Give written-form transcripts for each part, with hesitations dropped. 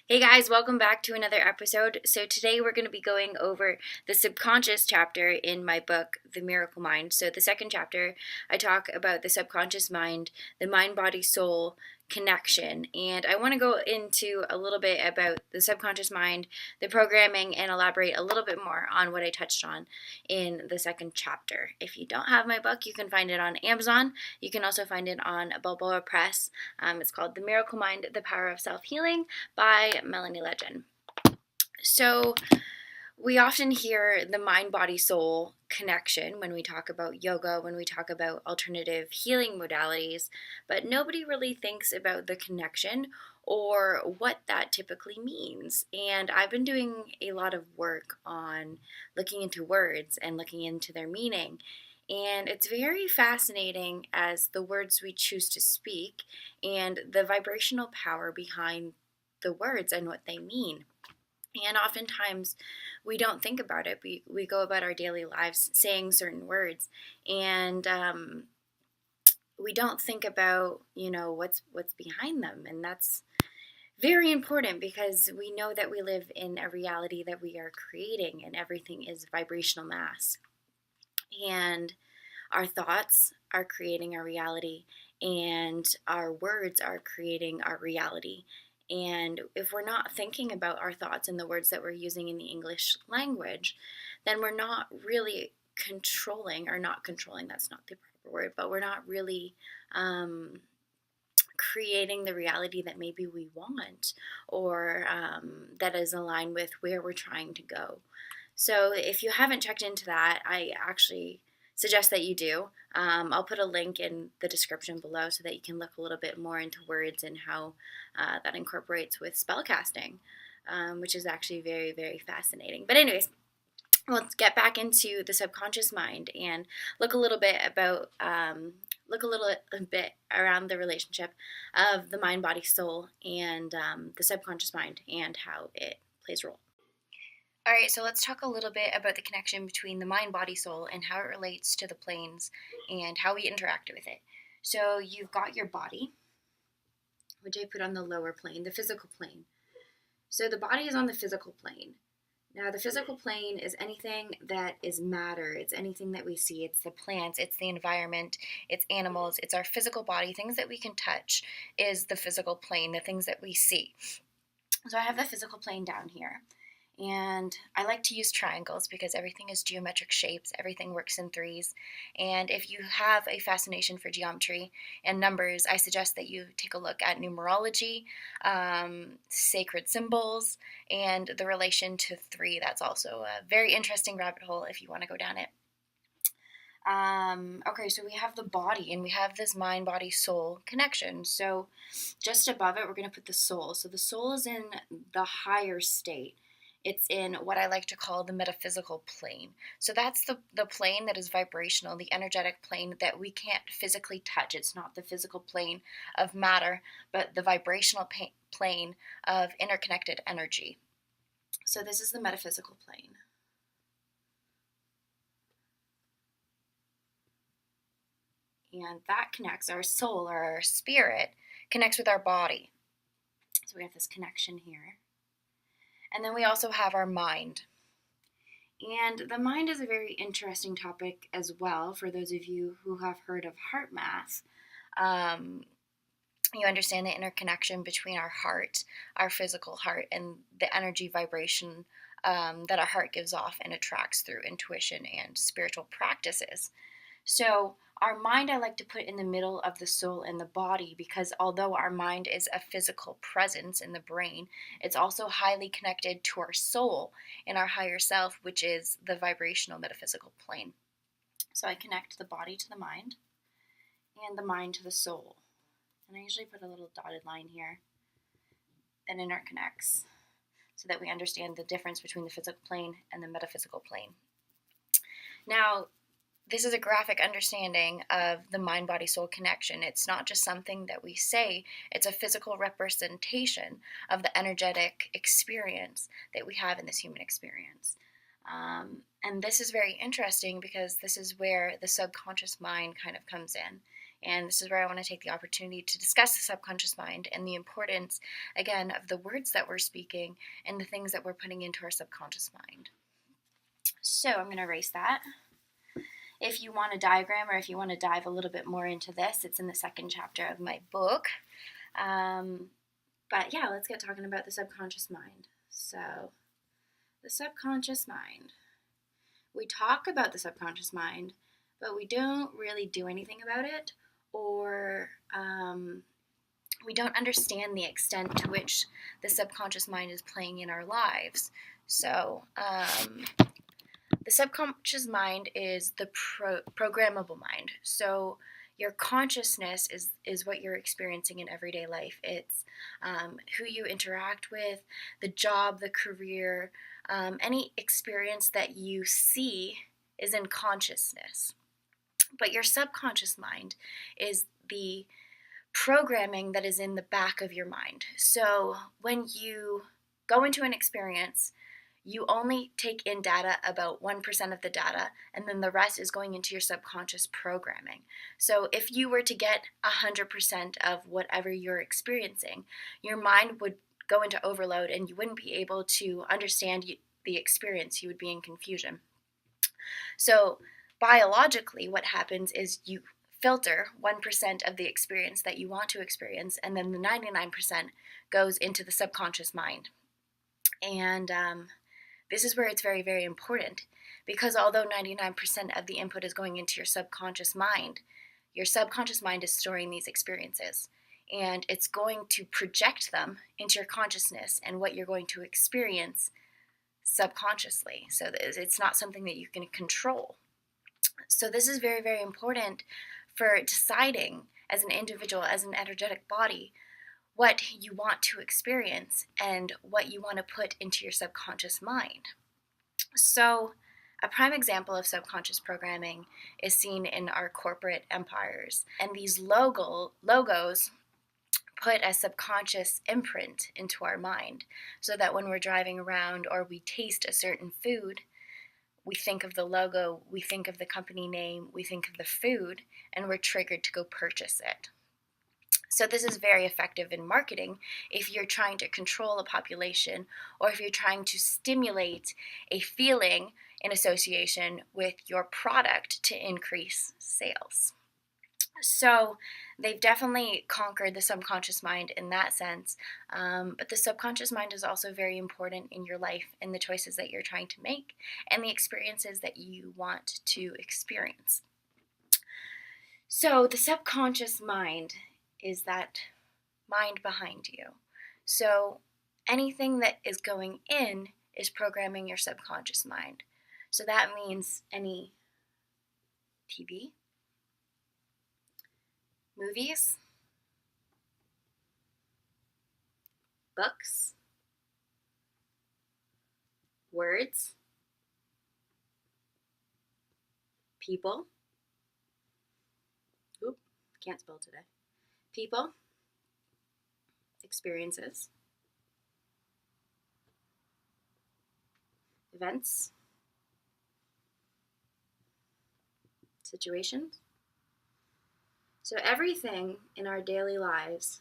Hey guys, welcome back to another episode. So today we're going to be going over the subconscious chapter in my book, The Miracle Mind. So the second chapter, I talk about the subconscious mind, the mind-body-soul connection. And I want to go into a little bit about the subconscious mind, the programming, and elaborate a little bit more on what I touched on in the second chapter. If you don't have my book, you can find it on Amazon. You can also find it on Balboa Press. It's called The Miracle Mind, The Power of Self-Healing by Melanie Legend. So we often hear the mind-body-soul connection when we talk about yoga, when we talk about alternative healing modalities, but nobody really thinks about the connection or what that typically means. And I've been doing a lot of work on looking into words and looking into their meaning. And it's very fascinating as the words we choose to speak and the vibrational power behind the words and what they mean. And oftentimes we don't think about it. We go about our daily lives saying certain words, and we don't think about what's behind them, and that's very important because we know that we live in a reality that we are creating, and everything is vibrational mass. And our thoughts are creating our reality, and our words are creating our reality. And if we're not thinking about our thoughts and the words that we're using in the English language, then we're not really controlling, or not controlling, that's not the proper word, but we're not really creating the reality that maybe we want, or that is aligned with where we're trying to go. So if you haven't checked into that, I actually suggest that you do. I'll put a link in the description below so that you can look a little bit more into words and how that incorporates with spellcasting, which is actually very, very fascinating. But anyways, let's get back into the subconscious mind and look a little bit about around the relationship of the mind, body, soul, and the subconscious mind and how it plays a role. All right, so let's talk a little bit about the connection between the mind, body, soul, and how it relates to the planes and how we interact with it. So you've got your body, which I put on the lower plane, the physical plane. So the body is on the physical plane. Now, the physical plane is anything that is matter. It's anything that we see. It's the plants, it's the environment, it's animals, it's our physical body. Things that we can touch is the physical plane, the things that we see. So I have the physical plane down here. And I like to use triangles because everything is geometric shapes, everything works in threes. And if you have a fascination for geometry and numbers, I suggest that you take a look at numerology, sacred symbols, and the relation to three. That's also a very interesting rabbit hole if you want to go down it. Okay, so we have the body and we have this mind, body, soul connection. So just above it, we're going to put the soul. So the soul is in the higher state. It's in what I like to call the metaphysical plane. So that's the plane that is vibrational, the energetic plane that we can't physically touch. It's not the physical plane of matter, but the vibrational plane of interconnected energy. So this is the metaphysical plane. And that connects our soul, or our spirit, connects with our body. So we have this connection here. And then we also have our mind. And the mind is a very interesting topic as well for those of you who have heard of heart math. You understand the interconnection between our heart, our physical heart, and the energy vibration that our heart gives off and attracts through intuition and spiritual practices. So our mind I like to put in the middle of the soul and the body because although our mind is a physical presence in the brain, it's also highly connected to our soul and our higher self, which is the vibrational metaphysical plane. So I connect the body to the mind and the mind to the soul. And I usually put a little dotted line here that interconnects so that we understand the difference between the physical plane and the metaphysical plane. Now, this is a graphic understanding of the mind-body-soul connection. It's not just something that we say, it's a physical representation of the energetic experience that we have in this human experience. And this is very interesting because this is where the subconscious mind kind of comes in. And this is where I want to take the opportunity to discuss the subconscious mind and the importance, again, of the words that we're speaking and the things that we're putting into our subconscious mind. So I'm going to erase that. If you want a diagram or if you want to dive a little bit more into this, it's in the second chapter of my book. But yeah, let's get talking about the subconscious mind. So, the subconscious mind. We talk about the subconscious mind, but we don't really do anything about it, or we don't understand the extent to which the subconscious mind is playing in our lives. So, the subconscious mind is the programmable mind. So, your consciousness is what you're experiencing in everyday life. It's who you interact with, the job, the career, any experience that you see is in consciousness. But your subconscious mind is the programming that is in the back of your mind. So when you go into an experience, you only take in data, about 1% of the data, and then the rest is going into your subconscious programming. So if you were to get 100% of whatever you're experiencing, your mind would go into overload and you wouldn't be able to understand the experience. You would be in confusion. So biologically, what happens is you filter 1% of the experience that you want to experience, and then the 99% goes into the subconscious mind. And this is where it's very, very important, because although 99% of the input is going into your subconscious mind is storing these experiences, and it's going to project them into your consciousness and what you're going to experience subconsciously. So it's not something that you can control. So this is very, very important for deciding as an individual, as an energetic body, what you want to experience and what you want to put into your subconscious mind. So a prime example of subconscious programming is seen in our corporate empires. And these logos put a subconscious imprint into our mind, so that when we're driving around or we taste a certain food, we think of the logo, we think of the company name, we think of the food, and we're triggered to go purchase it. So this is very effective in marketing if you're trying to control a population, or if you're trying to stimulate a feeling in association with your product to increase sales. So they've definitely conquered the subconscious mind in that sense, but the subconscious mind is also very important in your life and the choices that you're trying to make and the experiences that you want to experience. So the subconscious mind is that mind behind you. So anything that is going in is programming your subconscious mind. So that means any TV, movies, books, words, people. Can't spell today. People, experiences, events, situations. So everything in our daily lives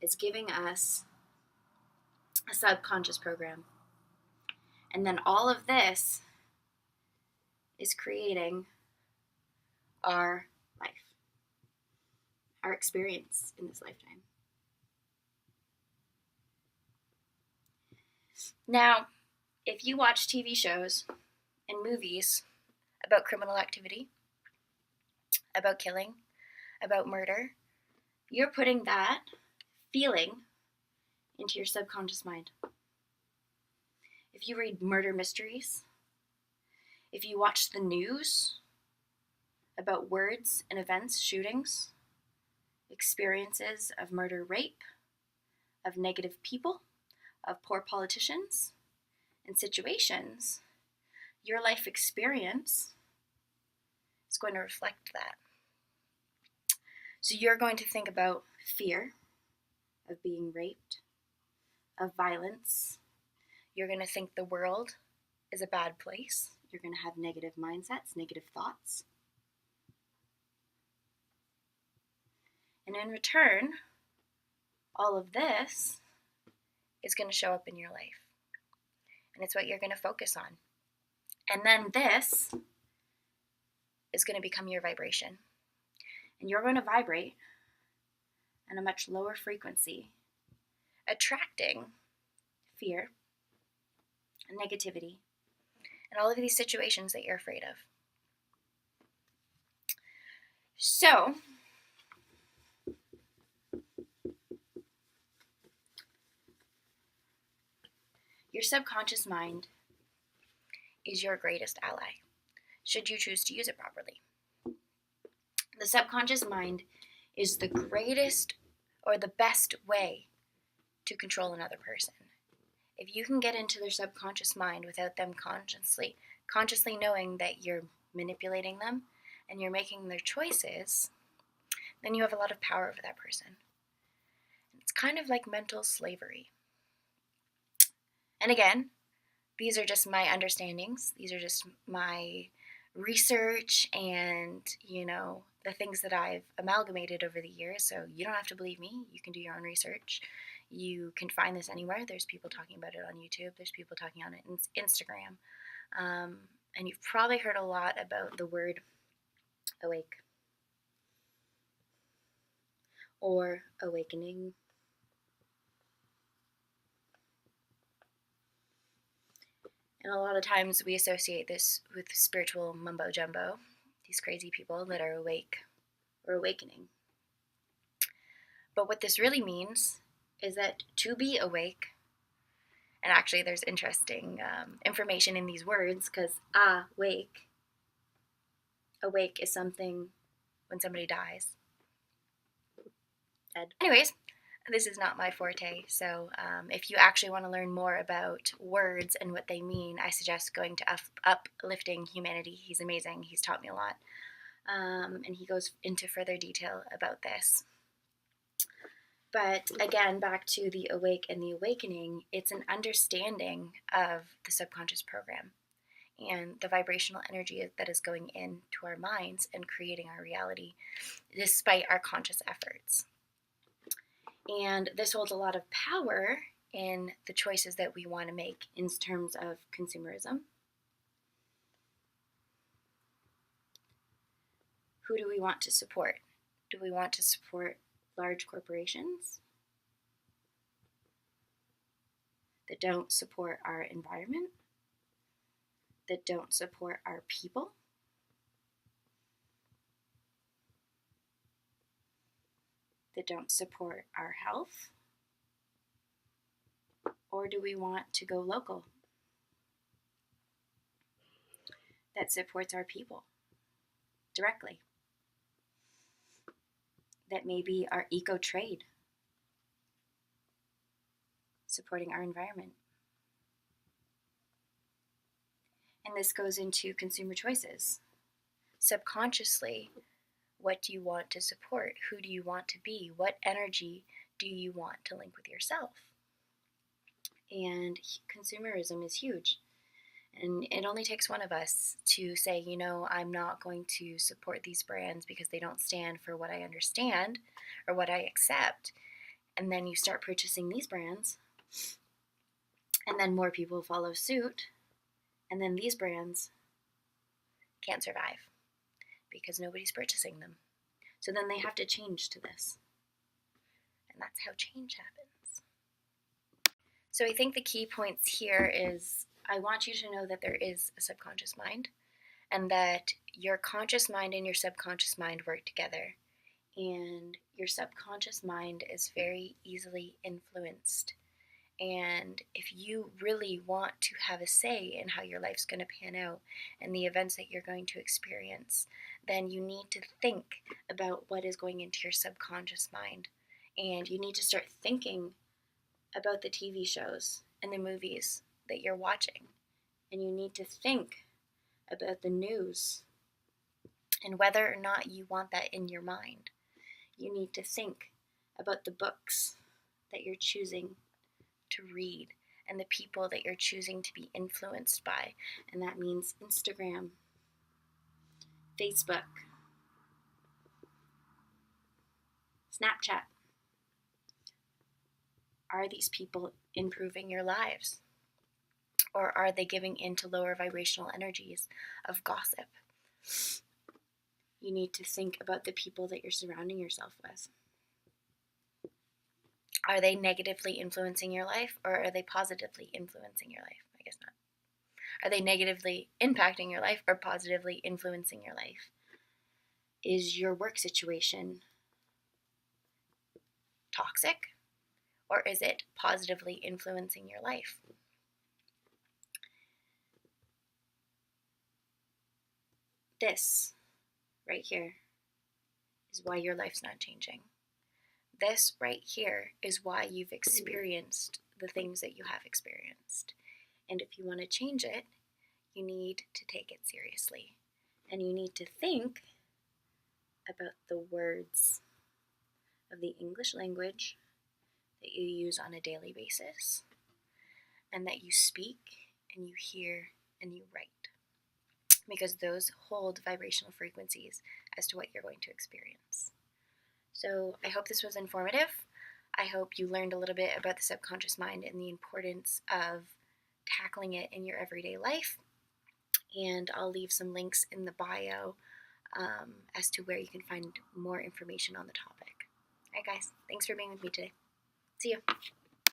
is giving us a subconscious program. And then all of this is creating our life, our experience in this lifetime. Now, if you watch TV shows and movies about criminal activity, about killing, about murder, you're putting that feeling into your subconscious mind. If you read murder mysteries, if you watch the news about words and events, shootings, experiences of murder, rape, of negative people, of poor politicians, and situations, your life experience is going to reflect that. So you're going to think about fear of being raped, of violence. You're going to think the world is a bad place. You're going to have negative mindsets, negative thoughts. And in return, all of this is going to show up in your life. And it's what you're going to focus on. And then this is going to become your vibration. And you're going to vibrate at a much lower frequency, attracting fear and negativity and all of these situations that you're afraid of. So, your subconscious mind is your greatest ally, should you choose to use it properly. The subconscious mind is the greatest or the best way to control another person. If you can get into their subconscious mind without them consciously knowing that you're manipulating them and you're making their choices, then you have a lot of power over that person. It's kind of like mental slavery. And again, these are just my understandings. These are just my research and, the things that I've amalgamated over the years. So you don't have to believe me. You can do your own research. You can find this anywhere. There's people talking about it on YouTube. There's people talking on it on Instagram. And you've probably heard a lot about the word awake or awakening. And a lot of times we associate this with spiritual mumbo jumbo, these crazy people that are awake or awakening. But what this really means is that to be awake, and actually there's interesting information in these words, because awake is something when somebody dies. Dead. Anyways, this is not my forte, so if you actually want to learn more about words and what they mean, I suggest going to Uplifting Humanity. He's amazing. He's taught me a lot. And he goes into further detail about this. But again, back to the awake and the awakening, it's an understanding of the subconscious program and the vibrational energy that is going into our minds and creating our reality despite our conscious efforts. And this holds a lot of power in the choices that we want to make in terms of consumerism. Who do we want to support? Do we want to support large corporations that don't support our environment, that don't support our people? That don't support our health? Or do we want to go local that supports our people directly? That may be our eco-trade, supporting our environment. And this goes into consumer choices. Subconsciously, what do you want to support? Who do you want to be? What energy do you want to link with yourself? And consumerism is huge. And it only takes one of us to say, I'm not going to support these brands because they don't stand for what I understand or what I accept. And then you start purchasing these brands, and then more people follow suit, and then these brands can't survive because nobody's purchasing them. So then they have to change to this. And that's how change happens. So I think the key points here is I want you to know that there is a subconscious mind and that your conscious mind and your subconscious mind work together. And your subconscious mind is very easily influenced. And if you really want to have a say in how your life's going to pan out and the events that you're going to experience, then you need to think about what is going into your subconscious mind. And you need to start thinking about the TV shows and the movies that you're watching. And you need to think about the news and whether or not you want that in your mind. You need to think about the books that you're choosing to read and the people that you're choosing to be influenced by. And that means Instagram, Facebook, Snapchat. Are these people improving your lives? Or are they giving in to lower vibrational energies of gossip? You need to think about the people that you're surrounding yourself with. Are they negatively influencing your life, or are they positively influencing your life? I guess not. Are they negatively impacting your life or positively influencing your life? Is your work situation toxic, or is it positively influencing your life? This right here is why your life's not changing. This right here is why you've experienced the things that you have experienced. And if you want to change it, you need to take it seriously. And you need to think about the words of the English language that you use on a daily basis, and that you speak and you hear and you write. Because those hold vibrational frequencies as to what you're going to experience. So I hope this was informative. I hope you learned a little bit about the subconscious mind and the importance of tackling it in your everyday life. And I'll leave some links in the bio as to where you can find more information on the topic. All right, guys, thanks for being with me today. See you.